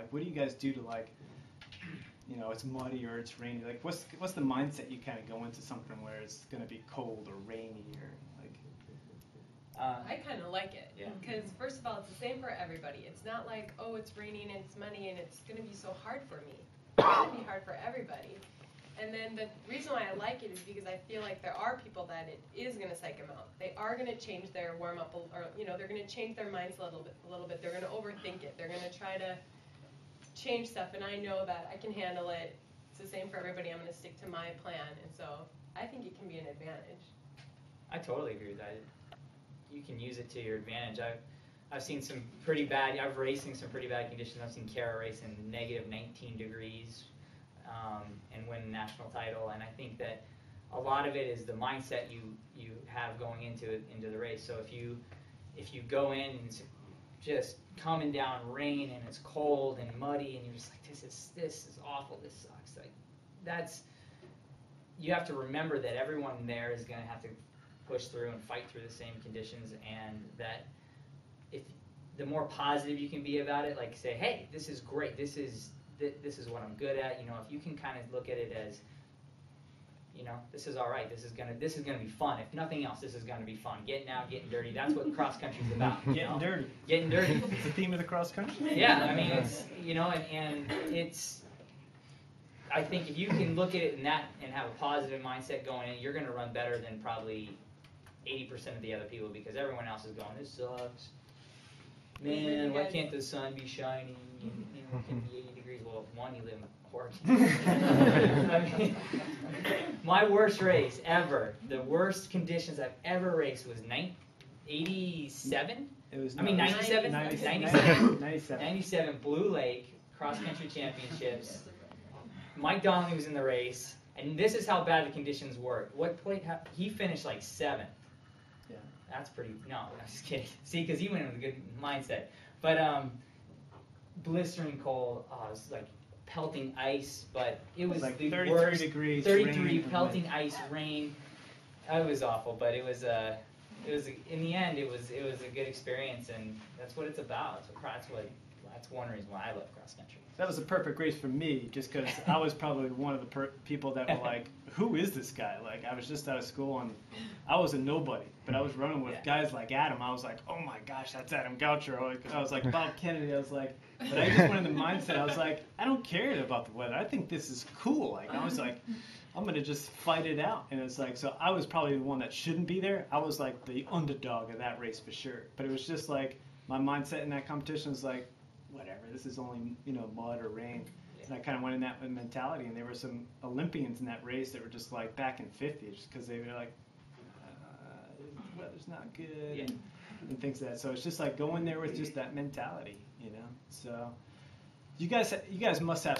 Like, what do you guys do to, like, you know, it's muddy or it's rainy? Like, what's the mindset you kind of go into something where it's going to be cold or rainy or like? I kind of like it because first of all, it's the same for everybody. It's not like, oh, it's raining and it's muddy and it's going to be so hard for me. It's going to be hard for everybody. And then the reason why I like it is because I feel like there are people that it is going to psych them out. They are going to change their warm up, or you know, they're going to change their minds a little bit. They're going to overthink it. They're going to try to change stuff, and I know that I can handle it. It's the same for everybody. I'm going to stick to my plan, and so I think it can be an advantage. I totally agree with that. You can use it to your advantage. I've seen some pretty bad. I've raced in some pretty bad conditions. I've seen Kara race in negative 19 degrees and win a national title. And I think that a lot of it is the mindset you have going into the race. So if you go in and it's just coming down rain and it's cold and muddy and you're just like, this is awful. This sucks. Like you have to remember that everyone there is going to have to push through and fight through the same conditions, and that if the more positive you can be about it, like say, hey, this is great, this is what I'm good at. You know, if you can kind of look at it as, you know, this is all right, this is gonna be fun. If nothing else, this is gonna be fun. Getting out, getting dirty. That's what cross country is about. Getting dirty. Getting dirty. It's the theme of the cross country. Yeah, I mean, it's, you know, and it's. I think if you can look at it and have a positive mindset going in, you're going to run better than probably 80% of the other people, because everyone else is going, this sucks. Man, why can't the sun be shining? You know, it can be 80 degrees. Well, one, you live in Oregon. I mean, my worst race ever, the worst conditions I've ever raced was 87? It was 97? 97, Blue Lake, cross-country championships. Mike Donnelly was in the race, and this is how bad the conditions were. What point? He finished like 7th. Yeah. That's pretty. No, I'm just kidding. See, because he went in with a good mindset. But blistering cold. It was like pelting ice, but it was like the 33 worst. degrees. 33 rain, pelting ice, rain. It was awful, but it was in the end it was a good experience, and that's what it's about. That's one reason why I love cross country. That was a perfect race for me, just because I was probably one of the people that were like, who is this guy? Like, I was just out of school, and I was a nobody, but I was running with guys like Adam. I was like, oh my gosh, that's Adam Goucher. I was like, Bob Kennedy. I was like, but I just went in the mindset. I was like, I don't care about the weather. I think this is cool. Like, I was like, I'm going to just fight it out. And it's like, so I was probably the one that shouldn't be there. I was like the underdog of that race for sure. But it was just like, my mindset in that competition was like, whatever, this is only, you know, mud or rain. And I kind of went in that mentality, and there were some Olympians in that race that were just like back in 50s, because they were like, the weather's not good, and things like that. So it's just like going there with just that mentality, you know. So you guys must have